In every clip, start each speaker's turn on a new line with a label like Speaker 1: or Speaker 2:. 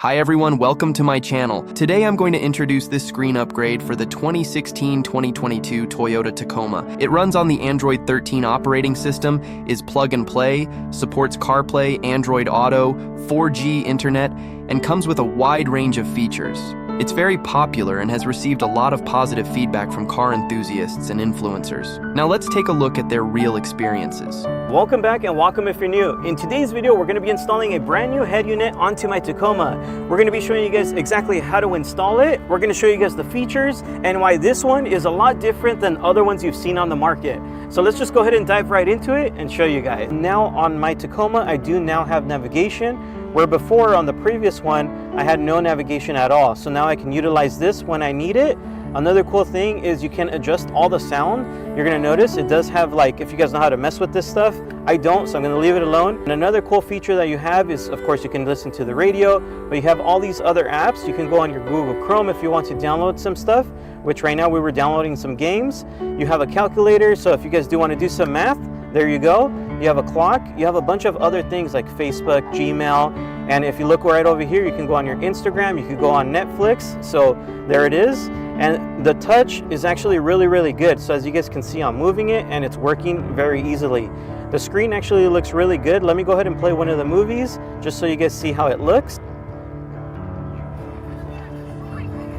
Speaker 1: Hi everyone, welcome to my channel. Today I'm going to introduce this screen upgrade for the 2016-2022 Toyota Tacoma. It runs on the Android 13 operating system, is plug and play, supports CarPlay, Android Auto, 4G internet, and comes with a wide range of features. It's very popular and has received a lot of positive feedback from car enthusiasts and influencers. Now let's take a look at their real experiences.
Speaker 2: Welcome back and welcome if you're new. In today's video, we're going to be installing a brand new head unit onto my Tacoma. We're going to be showing you guys exactly how to install it. We're going to show you guys the features and why this one is a lot different than other ones you've seen on the market. So let's just go ahead and dive right into it and show you guys. Now on my Tacoma, I do now have navigation, where before on the previous one, I had no navigation at all. So now I can utilize this when I need it. Another cool thing is you can adjust all the sound. You're gonna notice it does have, like, if you guys know how to mess with this stuff, I don't, so I'm gonna leave it alone. And another cool feature that you have is, of course, you can listen to the radio, but you have all these other apps. You can go on your Google Chrome if you want to download some stuff, which right now we were downloading some games. You have a calculator, so if you guys do want to do some math, there you go. You have a clock, you have a bunch of other things like Facebook, Gmail, and if you look right over here, you can go on your Instagram, you can go on Netflix, so there it is. And the touch is actually really good. So as you guys can see, I'm moving it and it's working very easily. The screen actually looks really good. Let me go ahead and play one of the movies just so you guys see how it looks.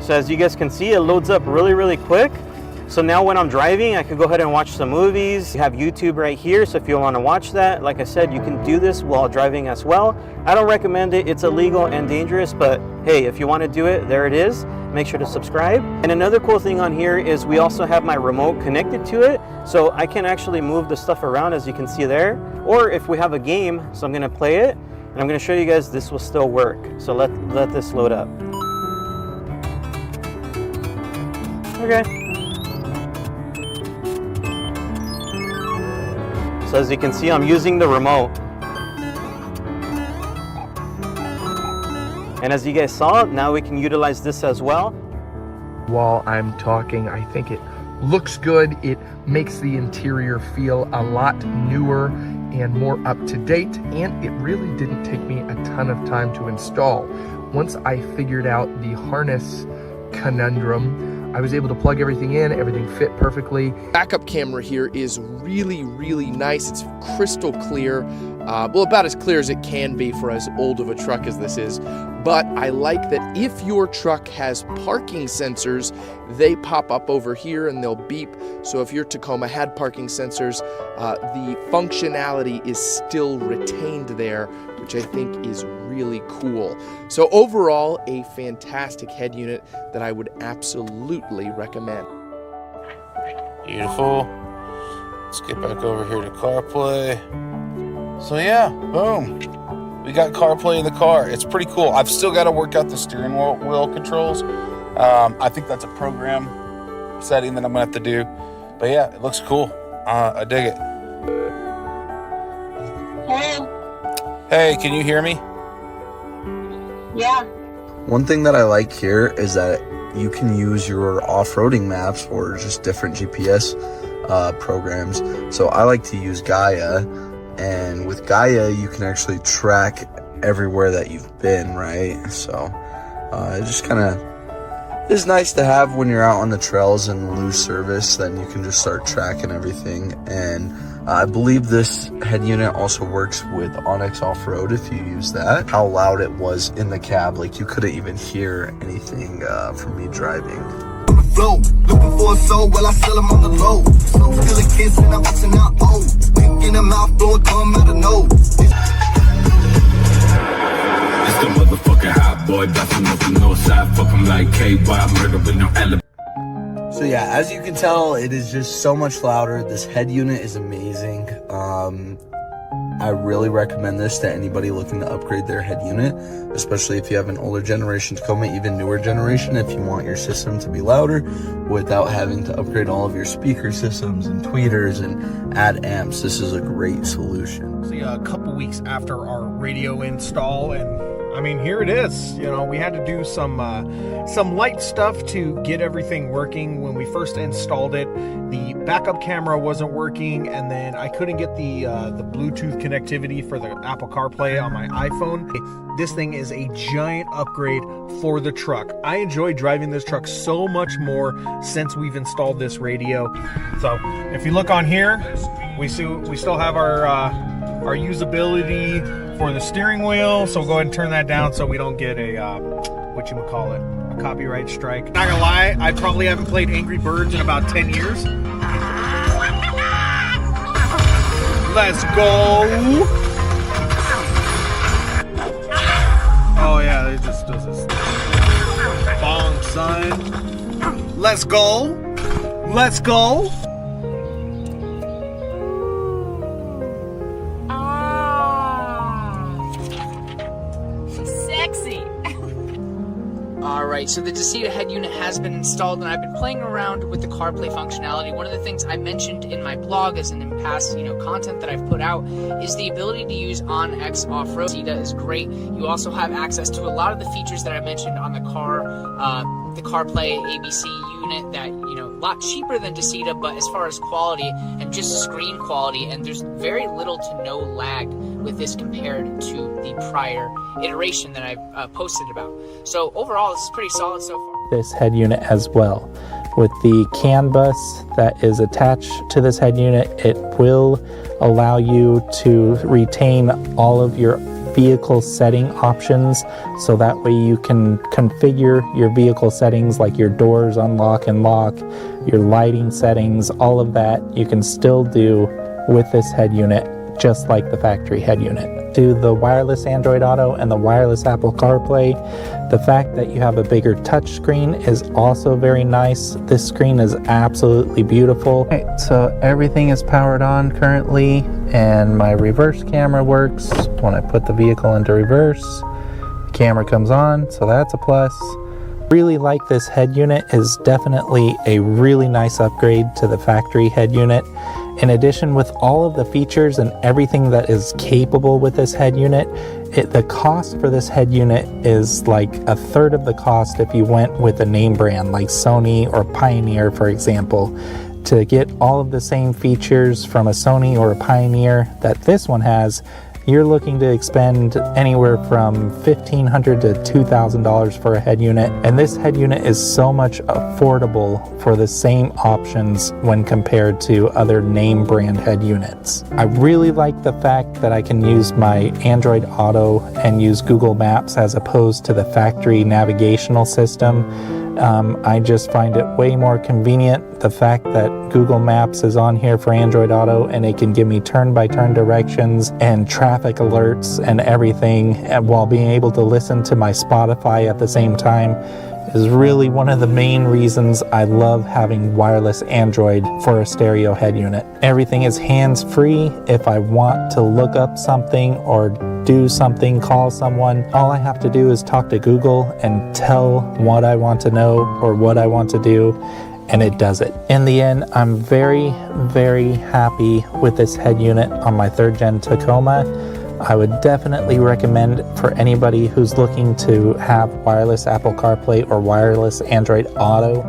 Speaker 2: So as you guys can see, it loads up really quick. So now when I'm driving, I can go ahead and watch some movies. You have YouTube right here, so if you want to watch that, like I said, you can do this while driving as well. I don't recommend it. It's illegal and dangerous, but hey, if you want to do it, there it is. Make sure to subscribe. And another cool thing on here is we also have my remote connected to it, so I can actually move the stuff around, as you can see there. Or if we have a game, so I'm going to play it, and I'm going to show you guys this will still work. So let this load up. Okay. So as you can see, I'm using the remote. And as you guys saw, now we can utilize this as well.
Speaker 3: While I'm talking, I think it looks good. It makes the interior feel a lot newer and more up to date, and it really didn't take me a ton of time to install. Once I figured out the harness conundrum, I was able to plug everything in, everything fit perfectly. Backup camera here is really nice. It's crystal clear. Well, about as clear as it can be for as old of a truck as this is. But I like that if your truck has parking sensors, they pop up over here and they'll beep. So if your Tacoma had parking sensors, the functionality is still retained there, which I think is really cool. So overall, a fantastic head unit that I would absolutely recommend.
Speaker 4: Beautiful. Let's get back over here to CarPlay. So yeah, boom. We got CarPlay in the car. It's pretty cool. I've still got to work out the steering wheel controls. I think that's a program setting that I'm gonna have to do. But yeah, it looks cool. I dig it. Hey, can you hear me?
Speaker 5: Yeah.
Speaker 6: One thing that I like here is that you can use your off-roading maps or just different GPS programs. So I like to use Gaia, and with Gaia you can actually track everywhere that you've been, right? So it just kind of is nice to have when you're out on the trails and lose service. Then you can just start tracking everything. And I believe this head unit also works with Onyx Off-Road if you use that. How loud it was in the cab, like you couldn't even hear anything from me driving.
Speaker 7: Looking for a soul while I sell them on the low. Still a kiss and I'm watching out old. Pink in the mouth, blowing come out of nose.
Speaker 8: It's the motherfucking hot boy, bustin' up the north side. Fuck 'em like KY, murder with no alibi.
Speaker 6: So yeah, as you can tell, it is just so much louder. This head unit is amazing. I really recommend this to anybody looking to upgrade their head unit, especially if you have an older generation Tacoma, even newer generation, if you want your system to be louder without having to upgrade all of your speaker systems and tweeters and add amps. This is a great solution.
Speaker 9: A couple weeks after our radio install, and
Speaker 5: I mean, here it is. You know, we had to do some light stuff to get everything working when we first installed it. The backup camera wasn't working, and then I couldn't get the Bluetooth connectivity for the Apple CarPlay on my iPhone. This thing is a giant upgrade for the truck. I enjoy driving this truck so much more since we've installed this radio. So if you look on here, we still have our usability for the steering wheel. So go ahead and turn that down so we don't get a a copyright strike. Not gonna lie, I probably haven't played Angry Birds in about 10 years. Let's go. Oh yeah, it just does this. Bong, son. Let's go. Let's go.
Speaker 9: Sexy. Alright, so the Dasaita head unit has been installed, and I've been playing around with the CarPlay functionality. One of the things I mentioned in my blog, as in past content that I've put out, is the ability to use on-X off-road. Dasaita is great. You also have access to a lot of the features that I mentioned on the CarPlay ABC unit that, a lot cheaper than Dasaita, but as far as quality and just screen quality, and there's very little to no lag with this compared to the prior iteration that I posted about. So overall, this is pretty solid so far.
Speaker 10: This head unit as well. With the CAN bus that is attached to this head unit, it will allow you to retain all of your vehicle setting options, so that way you can configure your vehicle settings like your doors unlock and lock, your lighting settings, all of that you can still do with this head unit, just like the factory head unit. To the wireless Android Auto and the wireless Apple CarPlay, the fact that you have a bigger touch screen is also very nice. This screen is absolutely beautiful. Okay, so everything is powered on currently, and my reverse camera works. When I put the vehicle into reverse, the camera comes on, so that's a plus. Really like this head unit. Is definitely a really nice upgrade to the factory head unit. In addition, with all of the features and everything that is capable with this head unit, the cost for this head unit is like a third of the cost if you went with a name brand like Sony or Pioneer, for example. To get all of the same features from a Sony or a Pioneer that this one has, you're looking to expend anywhere from $1,500 to $2,000 for a head unit, and this head unit is so much affordable for the same options when compared to other name brand head units. I really like the fact that I can use my Android Auto and use Google Maps as opposed to the factory navigational system. I just find it way more convenient. The fact that Google Maps is on here for Android Auto and it can give me turn-by-turn directions and traffic alerts and everything, while being able to listen to my Spotify at the same time, is really one of the main reasons I love having wireless Android for a stereo head unit. Everything is hands-free. If I want to look up something or do something, call someone, all I have to do is talk to Google and tell what I want to know or what I want to do, and it does it. In the end, I'm very, very happy with this head unit on my 3rd gen Tacoma. I would definitely recommend for anybody who's looking to have wireless Apple CarPlay or wireless Android Auto